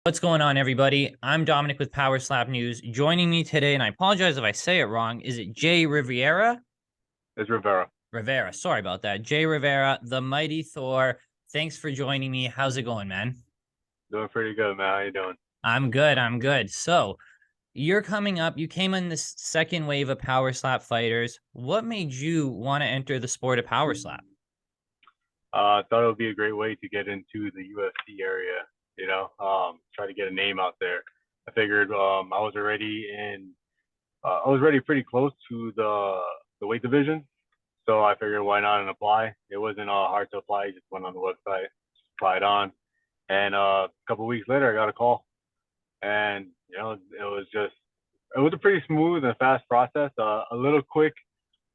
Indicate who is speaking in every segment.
Speaker 1: What's going on, everybody? I'm Dominic with PowerSlap News. Joining me today, and I apologize if I say it wrong, is it Jay Rivera?
Speaker 2: It's Rivera.
Speaker 1: Rivera, sorry about that. Jay Rivera, the mighty Thor. Thanks for joining me. How's it going, man?
Speaker 2: Doing pretty good, man. How you doing?
Speaker 1: I'm good. I'm good. So, you're coming up. You came in this second wave of PowerSlap fighters. What made you want to enter the sport of PowerSlap?
Speaker 2: I thought it would be a great way to get into the UFC area. Try to get a name out there. I figured I was already I was already pretty close to the weight division, so I figured why not and apply. It wasn't hard to apply. I just went on the website, applied on, and a couple of weeks later, I got a call, and it was a pretty smooth and fast process. A little quick,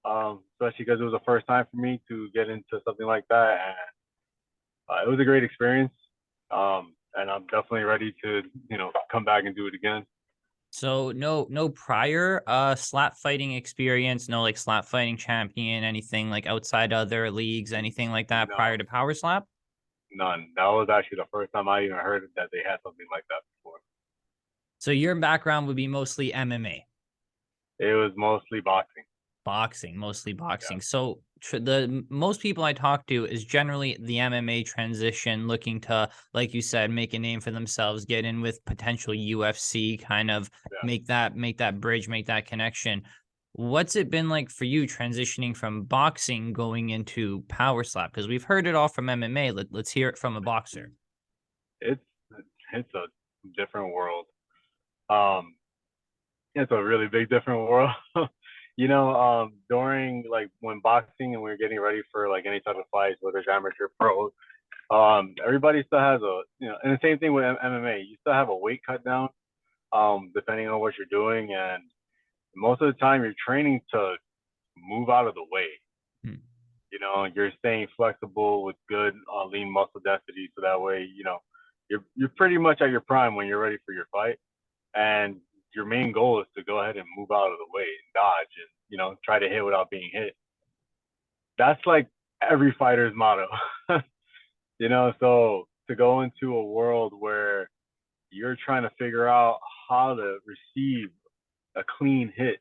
Speaker 2: especially because it was the first time for me to get into something like that, and it was a great experience. And I'm definitely ready to come back and do it again.
Speaker 1: So, no prior slap fighting experience, no like slap fighting champion, anything like outside other leagues, anything like that
Speaker 2: No,
Speaker 1: prior to PowerSlap?
Speaker 2: none. That was actually the first time I even heard that they had something like that before.
Speaker 1: So your background would be mostly MMA.
Speaker 2: It was mostly boxing.
Speaker 1: Boxing, mostly
Speaker 2: Yeah,
Speaker 1: boxing. So the most people I talk to is generally the MMA transition, looking to, like you said, make a name for themselves, get in with potential UFC, kind of
Speaker 2: yeah.
Speaker 1: make that bridge, make that connection. What's it been like for you transitioning from boxing going into power slap? Because we've heard it all from MMA. Let's hear it from a boxer.
Speaker 2: It's it's a different world. Um, it's a really big different world. During like when boxing and we are getting ready for like any type of fights, whether it's amateur, pro, everybody still has and the same thing with MMA. You still have a weight cut down, depending on what you're doing, and most of the time you're training to move out of the way.
Speaker 1: Hmm.
Speaker 2: You're staying flexible with good lean muscle density, so that way, you're pretty much at your prime when you're ready for your fight, and your main goal is to go ahead and move out of the way and dodge, and try to hit without being hit. That's like every fighter's motto. So to go into a world where you're trying to figure out how to receive a clean hit,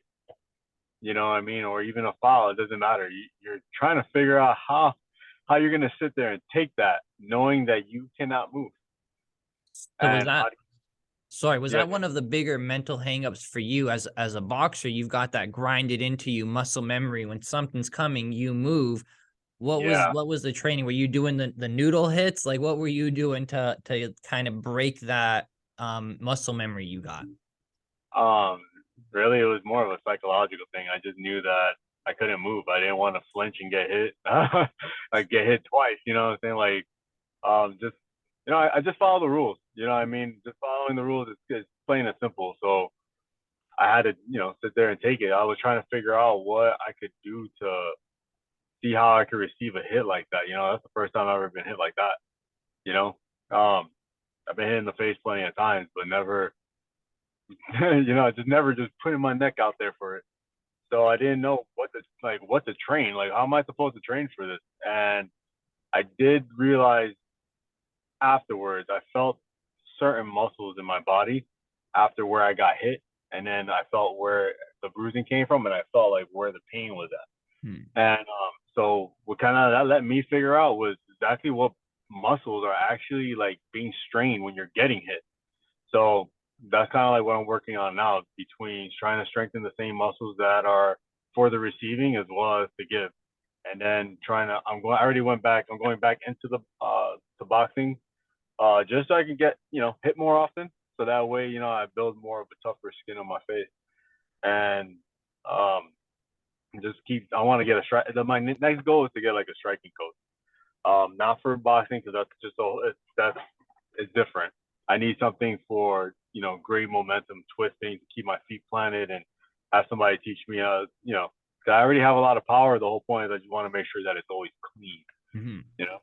Speaker 2: you know what I mean, or even a foul, it doesn't matter. You're trying to figure out how you're gonna sit there and take that, knowing that you cannot move.
Speaker 1: So was
Speaker 2: And
Speaker 1: that
Speaker 2: how?
Speaker 1: Sorry, was
Speaker 2: Yeah,
Speaker 1: that one of the bigger mental hangups for you as a boxer? You've got that grinded into you muscle memory. When something's coming, you move.
Speaker 2: yeah.
Speaker 1: What was the training? Were you doing the noodle hits? Like what were you doing to kind of break that muscle memory you got?
Speaker 2: Um, Really, it was more of a psychological thing. I just knew that I couldn't move. I didn't want to flinch and get hit, like get hit twice. You know what I'm saying? Like, just I just follow the rules. You know what I mean? Just following the rules is plain and simple. So I had to, sit there and take it. I was trying to figure out what I could do to see how I could receive a hit like that. That's the first time I've ever been hit like that. You know, um, I've been hit in the face plenty of times, but never, just never just putting my neck out there for it. So I didn't know what to train. Like, how am I supposed to train for this? And I did realize afterwards, I felt certain muscles in my body after where I got hit, and then I felt where the bruising came from, and I felt like where the pain was
Speaker 1: Hmm.
Speaker 2: at. And so what kind of that let me figure out was exactly what muscles are actually like being strained when you're getting hit. So that's kind of like what I'm working on now, between trying to strengthen the same muscles that are for the receiving as well as the give. And then I already went back. I'm going back into the to boxing, just so I can get hit more often. So that way, I build more of a tougher skin on my face, and um, just keep. I want to get a strike. My next goal is to get like a striking coach. Not for boxing, because that's just it's different. I need something for great momentum twisting to keep my feet planted and have somebody teach me. 'Cause I already have a lot of power. The whole point is I just want to make sure that it's always clean.
Speaker 1: Hmm.
Speaker 2: You know.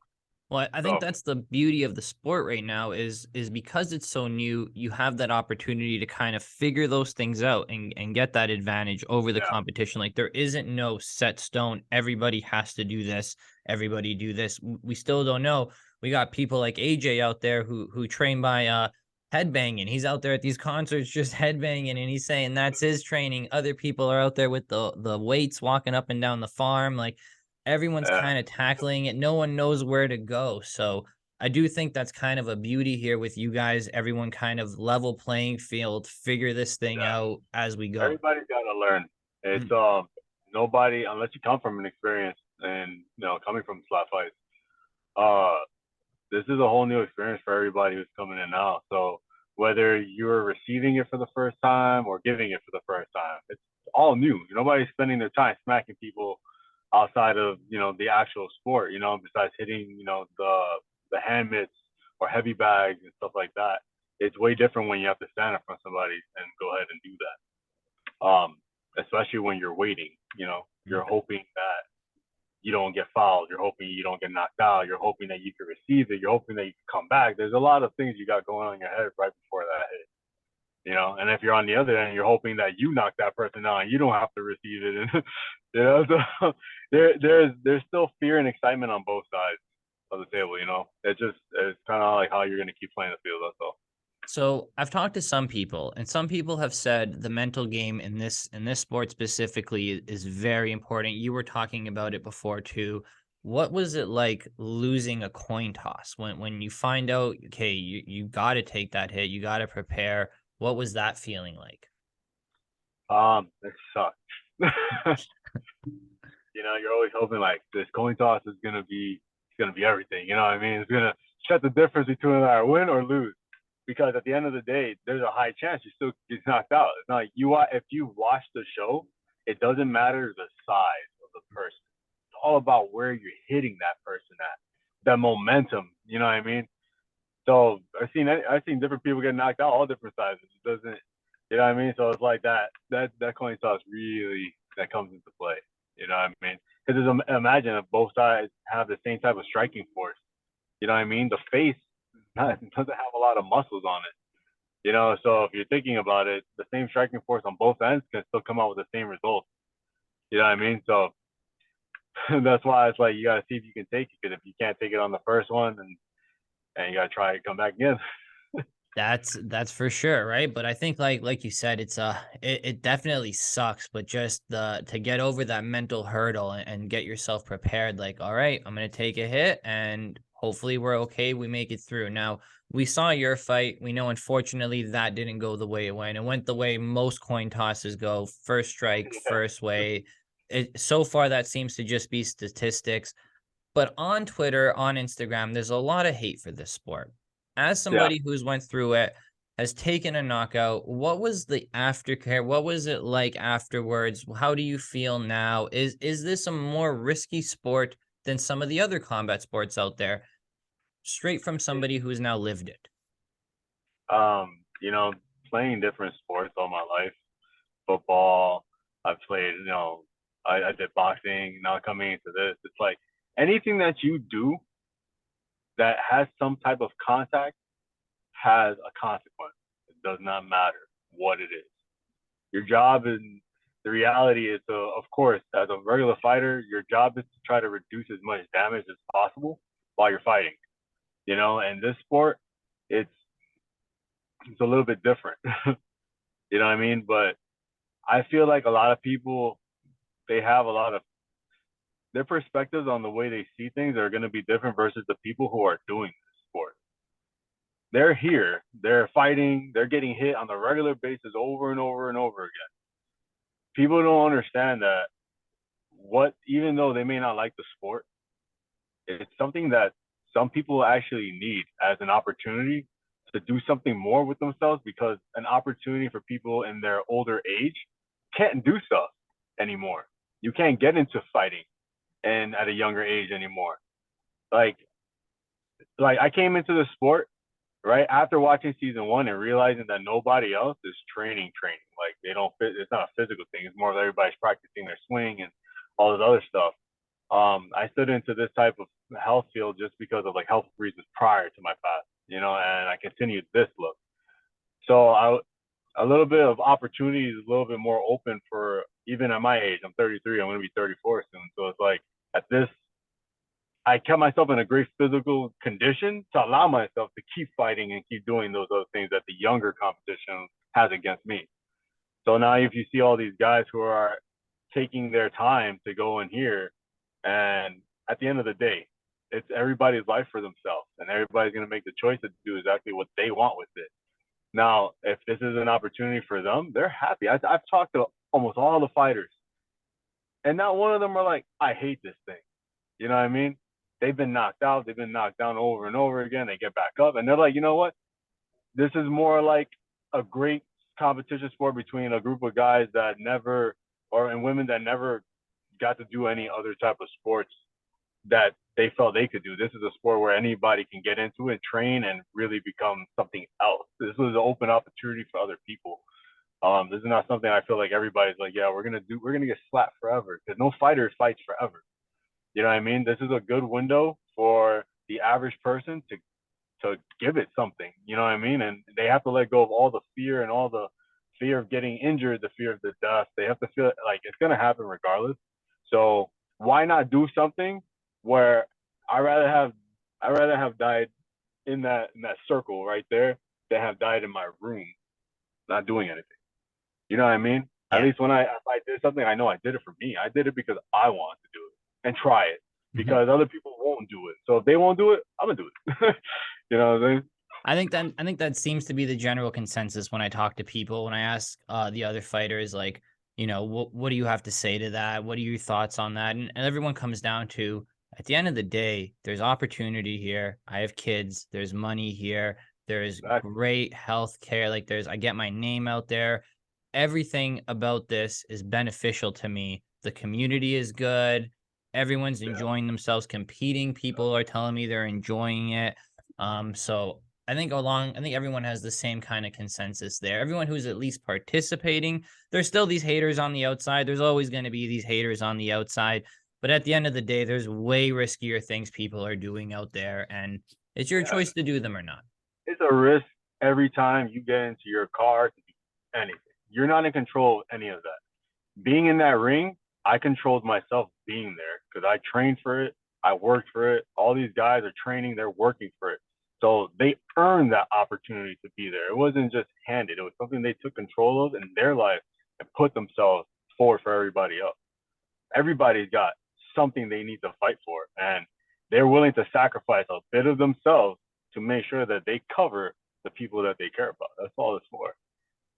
Speaker 1: Well, I think
Speaker 2: So
Speaker 1: that's the beauty of the sport right now is because it's so new, you have that opportunity to kind of figure those things out and get that advantage over the
Speaker 2: yeah,
Speaker 1: competition. Like there isn't no set stone. Everybody has to do this. Everybody do this. We still don't know. We got people like AJ out there who train by headbanging. He's out there at these concerts just headbanging, and he's saying that's his training. Other people are out there with the weights, walking up and down the farm. Like everyone's
Speaker 2: Yeah,
Speaker 1: kind of tackling it. No one knows where to go. So I do think that's kind of a beauty here with you guys. Everyone kind of level playing field, figure this thing
Speaker 2: yeah.
Speaker 1: out as we go.
Speaker 2: Everybody's got to learn. It's
Speaker 1: Mm.
Speaker 2: nobody unless you come from an experience and coming from slap fights. Uh, this is a whole new experience for everybody who's coming in now. So whether you're receiving it for the first time or giving it for the first time, it's all new. Nobody's spending their time smacking people outside of the actual sport. Besides hitting the hand mitts or heavy bags and stuff like that. It's way different when you have to stand in front of somebody and go ahead and do that. Especially when you're waiting. You're hoping that you don't get fouled. You're hoping you don't get knocked out. You're hoping that you can receive it. You're hoping that you can come back. There's a lot of things you got going on in your head right before that hit. And if you're on the other end, you're hoping that you knock that person out and you don't have to receive it. And so there's still fear and excitement on both sides of the table. It's kind of like how you're gonna keep playing the field. That's all.
Speaker 1: So I've talked to some people, and some people have said the mental game in this sport specifically is very important. You were talking about it before too. What was it like losing a coin toss when you find out, okay, you got to take that hit, you got to prepare. What was that feeling like?
Speaker 2: It sucks. You're always hoping like this coin toss is gonna be everything. You know what I mean? It's gonna shut the difference between either win or lose. Because at the end of the day, there's a high chance you still get knocked out. It's not like if you watch the show, it doesn't matter the size of the person. It's all about where you're hitting that person at, that momentum. You know what I mean? So I've seen different people get knocked out, all different sizes. It doesn't, you know what I mean? So it's like that coin toss really that comes into play. You know what I mean? Because imagine if both sides have the same type of striking force. You know what I mean? The face doesn't have a lot of muscles on it. So if you're thinking about it, the same striking force on both ends can still come out with the same result. You know what I mean? So that's why it's like you gotta see if you can take it. Because if you can't take it on the first one, and you gotta try it, come back again.
Speaker 1: That's for sure, right? But I think like you said, it definitely sucks, but just the to get over that mental hurdle and get yourself prepared, like, all right, I'm gonna take a hit and hopefully we're okay. We make it through. Now, we saw your fight. We know unfortunately that didn't go the way it went. It went the way most coin tosses go. First strike, first way. So far that seems to just be statistics. But on Twitter, on Instagram, there's a lot of hate for this sport. As
Speaker 2: Yeah.
Speaker 1: somebody who's went through it, has taken a knockout, what was the aftercare? What was it like afterwards? How do you feel now? Is this a more risky sport than some of the other combat sports out there? Straight from somebody who's now lived it.
Speaker 2: Um, you know, Playing different sports all my life, football. I've played. I did boxing. Now coming into this, it's like anything that you do that has some type of contact has a consequence. It does not matter what it is. Your job is the reality is to, of course, as a regular fighter, your job is to try to reduce as much damage as possible while you're fighting. And this sport, it's it's a little bit different. You know what I mean? But I feel like a lot of people they have a lot of their perspectives on the way they see things are going to be different versus the people who are doing this sport. They're here, they're fighting, they're getting hit on a regular basis over and over and over again. People don't understand that even though they may not like the sport, it's something that some people actually need as an opportunity to do something more with themselves because an opportunity for people in their older age can't do stuff anymore. You can't get into fighting and at a younger age anymore. Like like I came into the sport right after watching season one and realizing that nobody else is training. Like they don't fit. It's not a physical thing. It's more of everybody's practicing their swing and all this other stuff. I stood into this type of health field just because of like health reasons prior to my past, and I continued this look. So a little bit of opportunity is a little bit more open for even at my age. I'm 33. I'm going to be 34 soon. So it's like at this I kept myself in a great physical condition to allow myself to keep fighting and keep doing those other things that the younger competition has against me. So now if you see all these guys who are taking their time to go in here, and at the end of the day, it's everybody's life for themselves, and everybody's going to make the choice to do exactly what they want with it. Now, if this is an opportunity for them, they're happy. I've talked to almost all the fighters, and not one of them are like, I hate this thing. You know what I mean? They've been knocked out. They've been knocked down over and over again. They get back up, and they're like, you know what? This is more like a great competition sport between a group of guys that never, or and women that never got to do any other type of sports that they felt they could do. This is a sport where anybody can get into it, train, and really become something else. This was an open opportunity for other people. This is not something I feel like everybody's like, yeah, we're gonna get slapped forever, because no fighter fights forever. You know what I mean? This is a good window for the average person to give it something. You know what I mean? And they have to let go of all the fear and all the fear of getting injured, the fear of the death. They have to feel like it's gonna happen regardless. So why not do something where I rather have I rather have died in that circle right there than have died in my room not doing anything. You know what I mean? At
Speaker 1: Yeah.
Speaker 2: least when if I did something, I know I did it for me. I did it because I want to do it and try it,
Speaker 1: Mhm.
Speaker 2: because other people won't do it. So if they won't do it, I'm gonna do it. You know what I mean?
Speaker 1: I think that seems to be the general consensus when I talk to people, when I ask the other fighters, like, what do you have to say to that? What are your thoughts on that? And everyone comes down to, at the end of the day, there's opportunity here. I have kids. There's money here. There's
Speaker 2: Exactly.
Speaker 1: great health care. Like, I get my name out there. Everything about this is beneficial to me. The community is good. Everyone's
Speaker 2: Yeah.
Speaker 1: enjoying themselves competing. People are telling me they're enjoying it. So I think everyone has the same kind of consensus there. Everyone who's at least participating, there's still these haters on the outside. There's always going to be these haters on the outside. But at the end of the day, there's way riskier things people are doing out there. And it's your
Speaker 2: Yeah.
Speaker 1: choice to do them or not.
Speaker 2: It's a risk every time you get into your car to do anything. You're not in control of any of that. Being in that ring, I controlled myself being there because I trained for it. I worked for it. All these guys are training, they're working for it. So they earned that opportunity to be there. It wasn't just handed, it was something they took control of in their life and put themselves forward for everybody else. Everybody's got something they need to fight for, and they're willing to sacrifice a bit of themselves to make sure that they cover the people that they care about. That's all it's for,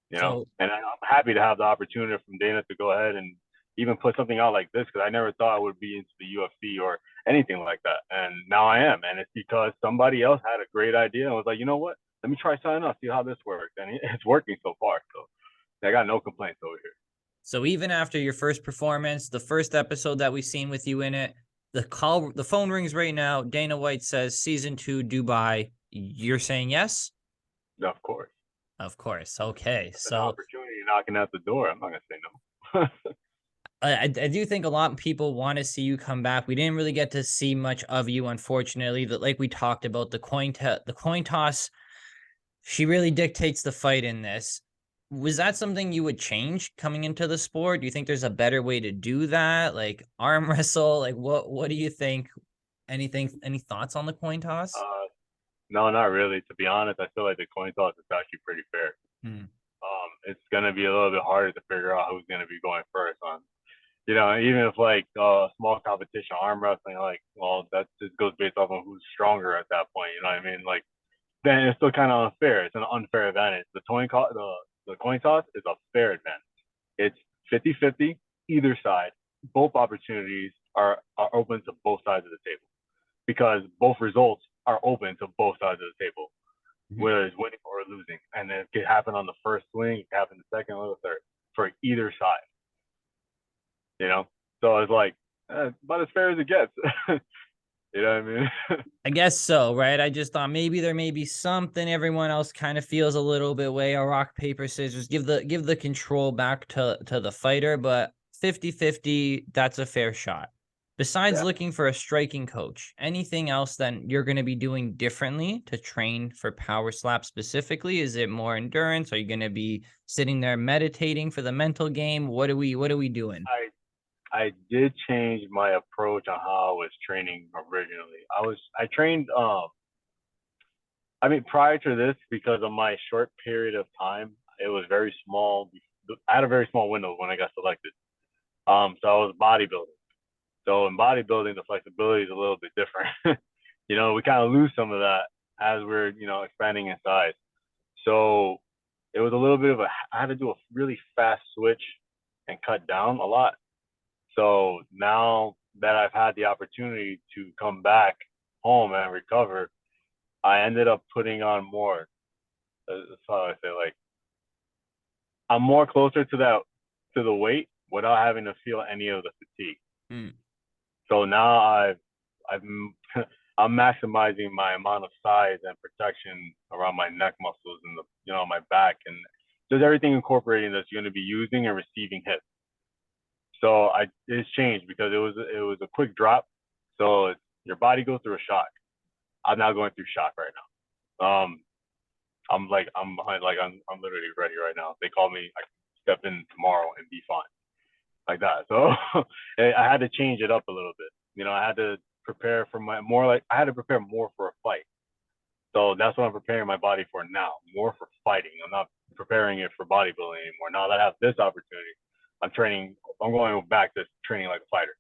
Speaker 2: you know.
Speaker 1: So
Speaker 2: And I'm happy to have the opportunity from Dana to go ahead and even put something out like this, because I never thought I would be into the UFC or anything like that, and now I am. And it's because somebody else had a great idea and was like, you know what? Let me try something else, see how this works, and it's working so far. So I got no complaints over here.
Speaker 1: So even after your first performance, the first episode that we've seen with you in it, the phone rings right now. Dana White says season 2 Dubai. You're saying yes?
Speaker 2: Of course,
Speaker 1: Of course. Okay.
Speaker 2: it's an
Speaker 1: So
Speaker 2: opportunity knocking at the door. I'm not gonna say no.
Speaker 1: I do think a lot of people want to see you come back. We didn't really get to see much of you, unfortunately. That, like we talked about, the coin toss, she really dictates the fight in this. Was that something you would change coming into the sport? Do you think there's a better way to do that? Like arm wrestle? Like what do you think? Anything, any thoughts on the coin toss?
Speaker 2: uh, no, not really. To be honest, I feel like the coin toss is actually pretty fair.
Speaker 1: Hmm.
Speaker 2: It's gonna be a little bit harder to figure out who's gonna be going first on. You know, even if like small competition arm wrestling, like, well, that just goes based off of who's stronger at that point. You know what I mean? Like, then it's still kind of unfair. It's an unfair advantage. The coin toss is a fair advantage. It's 50-50 either side. Both opportunities are open to both sides of the table, because both results are open to both sides of the table,
Speaker 1: Mhm.
Speaker 2: whether it's winning or losing. And it could happen on the first swing, it could happen the second or the third for either side, you know? So it's like, about as fair as it gets. You know what I mean?
Speaker 1: I guess so, right? I just thought maybe there may be something everyone else kind of feels a little bit way. A rock, paper, scissors, give the control back to the fighter, but 50-50, that's a fair shot. Besides
Speaker 2: Yeah.
Speaker 1: looking for a striking coach, anything else that you're going to be doing differently to train for power slap specifically? Is it more endurance? Are you going to be sitting there meditating for the mental game? What are we doing?
Speaker 2: I I did change my approach on how I was training originally. I trained I mean prior to this, because of my short period of time, it was very small. I had a very small window when I got selected. So I was bodybuilding. So in bodybuilding, the flexibility is a little bit different. We kind of lose some of that as we're, expanding in size. So it was a little bit of I had to do a really fast switch and cut down a lot. So now that I've had the opportunity to come back home and recover, I ended up putting on more. That's how I say, like, I'm more closer to the weight without having to feel any of the fatigue.
Speaker 1: Mm.
Speaker 2: So now I've I'm maximizing my amount of size and protection around my neck muscles and my back, and just everything incorporating that's going to be using and receiving hits. So it's changed because it was a quick drop. So your body goes through a shock. I'm now going through shock right now. I'm literally ready right now. They call me, I can step in tomorrow and be fine, like that. So I had to change it up a little bit. I had to prepare for I had to prepare more for a fight. So that's what I'm preparing my body for now, more for fighting. I'm not preparing it for bodybuilding anymore. Now that I have this opportunity, I'm going back to training like a fighter.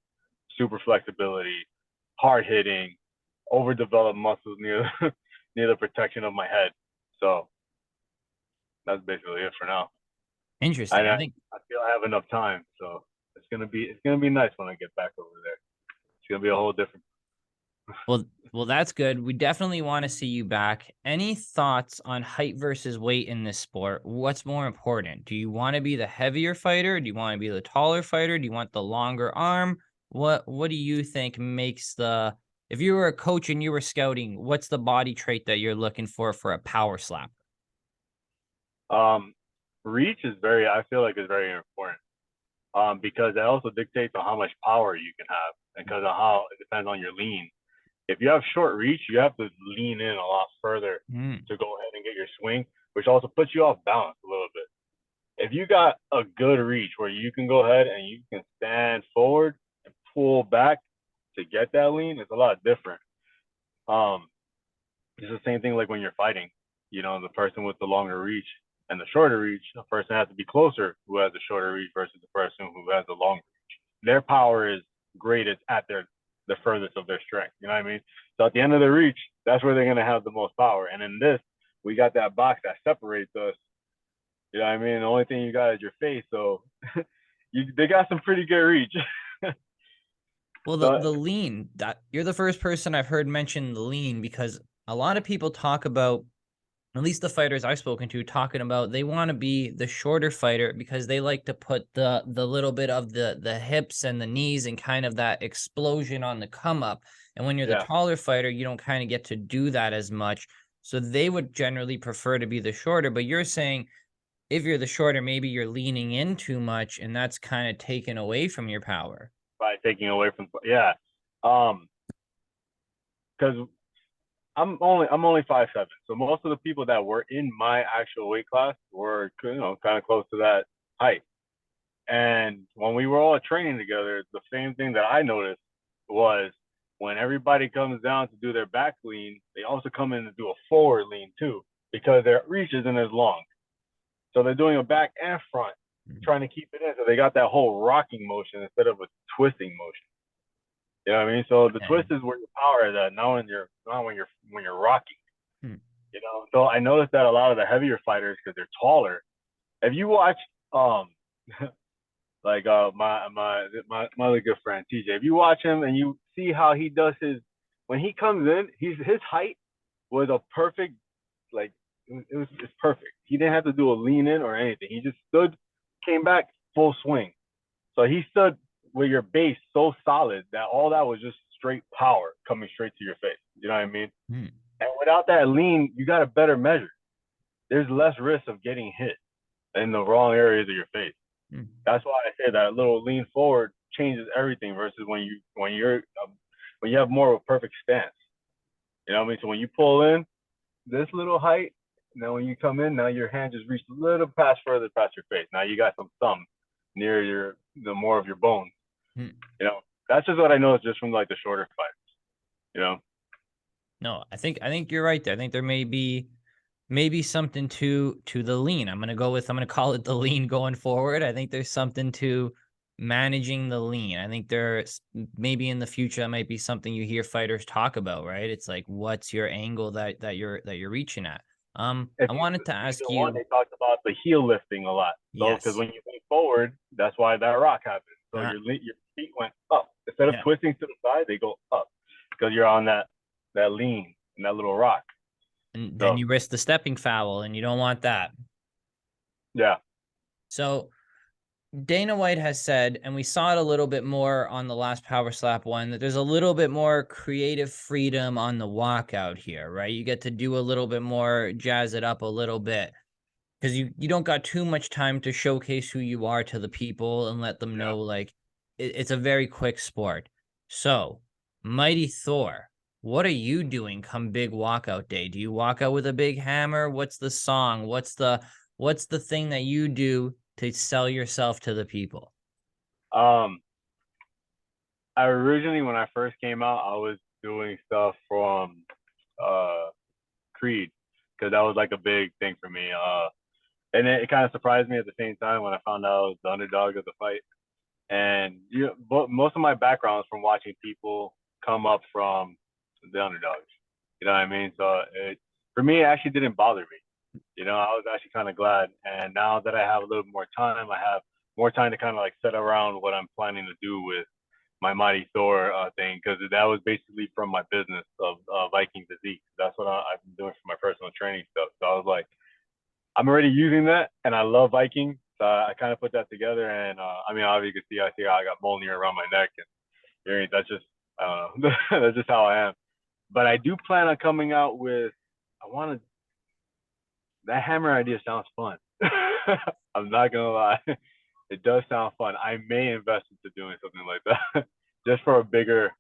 Speaker 2: Super flexibility, hard hitting, overdeveloped muscles near near the protection of my head. So that's basically it for now.
Speaker 1: Interesting.
Speaker 2: And
Speaker 1: I think
Speaker 2: I feel I have enough time, so it's gonna be nice when I get back over there. It's gonna be a whole different.
Speaker 1: well, that's good. We definitely want to see you back. Any thoughts on height versus weight in this sport? What's more important? Do you want to be the heavier fighter? Do you want to be the taller fighter? Do you want the longer arm? What do you think makes the if you were a coach and you were scouting, what's the body trait that you're looking for a power slap?
Speaker 2: Um, Reach is I feel like is very important. Because that also dictates on how much power you can have, and because of how it depends on your lean. If you have short reach, you have to lean in a lot further
Speaker 1: Mm.
Speaker 2: to go ahead and get your swing, which also puts you off balance a little bit. If you got a good reach where you can go ahead and you can stand forward and pull back to get that lean, it's a lot different. Um, it's the same thing like when you're fighting. The person with the longer reach and the shorter reach, the person has to be closer who has the shorter reach versus the person who has the longer reach. Their power is greatest at the furthest of their strength. You know what I mean? So at the end of the reach, that's where they're gonna have the most power. And in this, we got that box that separates us. You know what I mean? The only thing you got is your face. So they got some pretty good reach.
Speaker 1: Well, the
Speaker 2: So
Speaker 1: the lean, that you're the first person I've heard mention the lean because a lot of people talk about, at least the fighters I've spoken to, talking about they want to be the shorter fighter because they like to put the little bit of the hips and the knees and kind of that explosion on the come up. And when you're the
Speaker 2: yeah,
Speaker 1: taller fighter, you don't kind of get to do that as much. So they would generally prefer to be the shorter. But you're saying if you're the shorter, maybe you're leaning in too much, and that's kind of taken away from your power.
Speaker 2: by taking away from um, because I'm only 5'7", so most of the people that were in my actual weight class were kind of close to that height. And when we were all training together, the same thing that I noticed was when everybody comes down to do their back lean, they also come in to do a forward lean too because their reach isn't as long. So they're doing a back and front,
Speaker 1: Mhm.
Speaker 2: trying to keep it in. So they got that whole rocking motion instead of a twisting motion. You know what I mean? So the
Speaker 1: Okay.
Speaker 2: twist is where your power is at. Not when you're rocking.
Speaker 1: Hmm.
Speaker 2: So I noticed that a lot of the heavier fighters, because they're taller. If you watch, um, like my other good friend TJ, if you watch him and you see how he does when he comes in, his height was a perfect, like it's perfect. He didn't have to do a lean in or anything. He just stood, came back, full swing. So he stood with your base so solid that all that was just straight power coming straight to your face. You know what I mean?
Speaker 1: Hmm.
Speaker 2: And without that lean, you got a better measure. There's less risk of getting hit in the wrong areas of your face.
Speaker 1: Hmm.
Speaker 2: That's why I say that little lean forward changes everything versus when you have more of a perfect stance. You know what I mean? So when you pull in this little height, now when you come in, now your hand just reached a little further past your face. Now you got some thumb near the more of your bones.
Speaker 1: Mm.
Speaker 2: You know, that's just what I know just from like the shorter fights. You know.
Speaker 1: No, I think you're right there. I think there may be maybe something to the lean. I'm gonna call it the lean going forward. I think there's something to managing the lean. I think there's maybe in the future that might be something you hear fighters talk about, right? It's like what's your angle that you're reaching at.
Speaker 2: If
Speaker 1: I
Speaker 2: you
Speaker 1: wanted to
Speaker 2: season
Speaker 1: ask
Speaker 2: one,
Speaker 1: you,
Speaker 2: they talked about the heel lifting a lot. So because
Speaker 1: yes.
Speaker 2: when you lean forward, that's why that rock happens. So
Speaker 1: Uh,
Speaker 2: your feet went up instead of
Speaker 1: yeah.
Speaker 2: twisting to the side, they go up because you're on that lean and that little rock.
Speaker 1: And then
Speaker 2: So
Speaker 1: you risk the stepping foul and you don't want that.
Speaker 2: yeah,
Speaker 1: So Dana White has said, and we saw it a little bit more on the last Power Slap one, that there's a little bit more creative freedom on the walkout here, right? You get to do a little bit more, jazz it up a little bit, because you don't got too much time to showcase who you are to the people and let them
Speaker 2: yeah.
Speaker 1: know like it's a very quick sport. So, Mighty Thor, what are you doing come big walkout day? Do you walk out with a big hammer? What's the song? What's the thing that you do to sell yourself to the people?
Speaker 2: Um, I originally when I first came out, I was doing stuff from uh Creed because that was like a big thing for me. And it kind of surprised me at the same time when I found out I was the underdog of the fight. And but most of my background is from watching people come up from the underdogs. You know what I mean? So for me, it actually didn't bother me. You know, I was actually kind of glad. And now that I have a little bit more time, I have more time to kind of like set around what I'm planning to do with my Mighty Thor thing because that was basically from my business of Viking physique. That's what I've been doing for my personal training stuff. So I was like, I'm already using that, and I love Viking. So I kind of put that together, and I mean, obviously you can see I got Mjolnir around my neck, and earrings. That's just I don't know. That's just how I am. But I do plan on coming out with. I want to. That hammer idea sounds fun. I'm not gonna lie, it does sound fun. I may invest into doing something like that, just for a bigger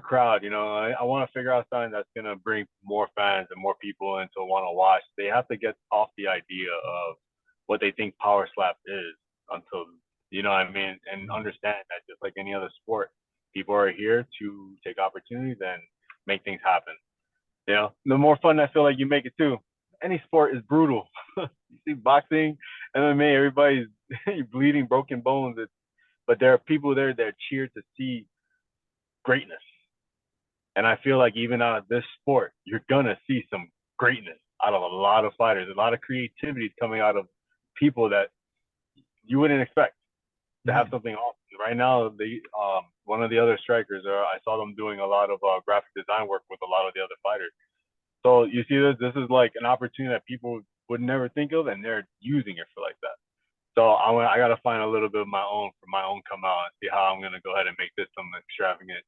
Speaker 2: crowd. I want to figure out something that's gonna bring more fans and more people in to want to watch. They have to get off the idea of what they think power slap is until you know what I mean, and understand that just like any other sport, people are here to take opportunities and make things happen. The more fun I feel like you make it too. Any sport is brutal. You see boxing, MMA, everybody's bleeding, broken bones. But there are people there that cheer to see greatness. And I feel like even out of this sport, you're gonna see some greatness out of a lot of fighters. A lot of creativity coming out of people that you wouldn't expect to have
Speaker 1: Mhm.
Speaker 2: something awesome. Right now, one of the other strikers, I saw them doing a lot of graphic design work with a lot of the other fighters. So you see this. This is like an opportunity that people would never think of, and they're using it for like that. So I got to find a little bit of my own for my own come out and see how I'm gonna go ahead and make this some extravagant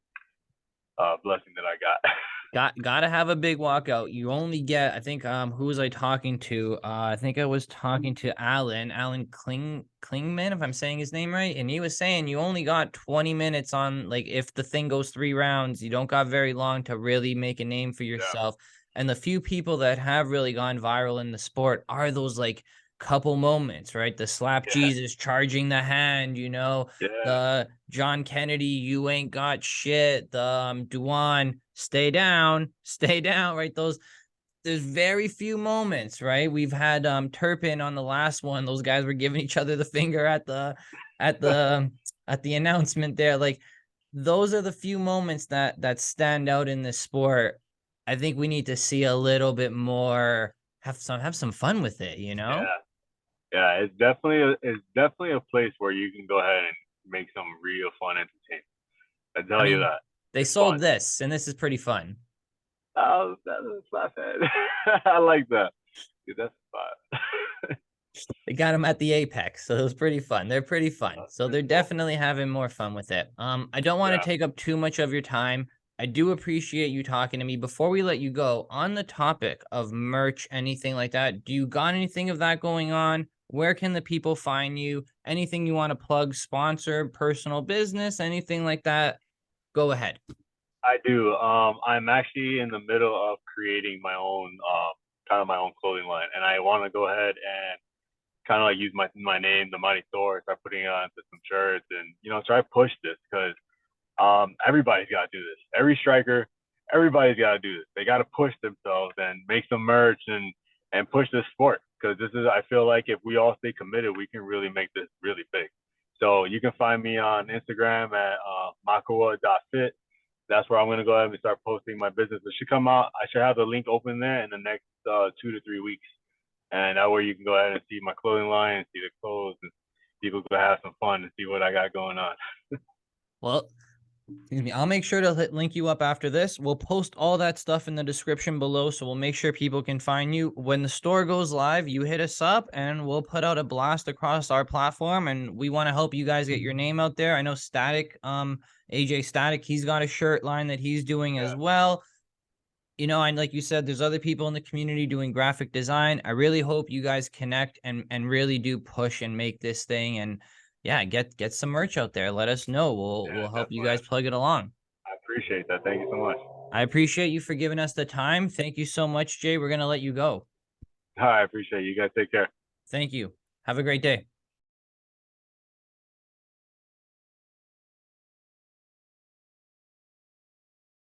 Speaker 2: blessing that I got.
Speaker 1: Gotta have a big walkout. You only get, I think, who was I talking to? I think I was talking to Alan Klingman, if I'm saying his name right. And he was saying you only got 20 minutes on, like, if the thing goes 3 rounds, you don't got very long to really make a name for
Speaker 2: Yeah,
Speaker 1: yourself. And the few people that have really gone viral in the sport are those like couple moments, right? The slap
Speaker 2: yeah,
Speaker 1: Jesus charging the hand,
Speaker 2: yeah,
Speaker 1: the John Kennedy, you ain't got shit. The Duan, stay down, right? There's very few moments, right? We've had Turpin on the last one. Those guys were giving each other the finger at the at the announcement there. Like those are the few moments that stand out in this sport. I think we need to see a little bit more, have some fun with it, you know?
Speaker 2: yeah, yeah. It's definitely a place where you can go ahead and make some real fun entertainment. I
Speaker 1: I
Speaker 2: tell you
Speaker 1: mean,
Speaker 2: that
Speaker 1: they
Speaker 2: it's fun.
Speaker 1: sold this, and this is pretty fun.
Speaker 2: Oh, that's a slap head. I like that. Dude, that's fun.
Speaker 1: They got them at the Apex, so it was pretty fun. They're pretty fun. So
Speaker 2: That's
Speaker 1: they're
Speaker 2: cool.
Speaker 1: definitely having more fun with it. I don't want to
Speaker 2: Yeah,
Speaker 1: take up too much of your time. I do appreciate you talking to me. Before we let you go, on the topic of merch, anything like that, do you got anything of that going on? Where can the people find you? Anything you want to plug, sponsor, personal business, anything like that? Go ahead.
Speaker 2: I do. I'm actually in the middle of creating my own, kind of my own clothing line, and I want to go ahead and kind of like use my name, the Mighty Thor, start putting it onto some shirts, and try to push this because everybody's got to do this. Every striker, everybody's got to do this. They got to push themselves and make some merch and push this sport because this is. I feel like if we all stay committed, we can really make this really big. So you can find me on Instagram at makua.fit. That's where I'm gonna go ahead and start posting my business. It should come out. I should have the link open there in the next 2 to 3 weeks, and that way you can go ahead and see my clothing line and see the clothes, and people can have some fun and see what I got going on.
Speaker 1: Well, excuse me, I'll make sure to link you up after this. We'll post all that stuff in the description below, so we'll make sure people can find you. When the store goes live, you hit us up and we'll put out a blast across our platform, and we want to help you guys get your name out there. I know Static, AJ Static, he's got a shirt line that he's doing as well. And like you said, there's other people in the community doing graphic design. I really hope you guys connect and really do push and make this thing, and yeah, get some merch out there. Let us know. We'll help you guys plug it along.
Speaker 2: I appreciate that. Thank you so much.
Speaker 1: I appreciate you for giving us the time. Thank you so much, Jay. We're gonna let you go.
Speaker 2: I appreciate you guys. Take care.
Speaker 1: Thank you. Have a great day.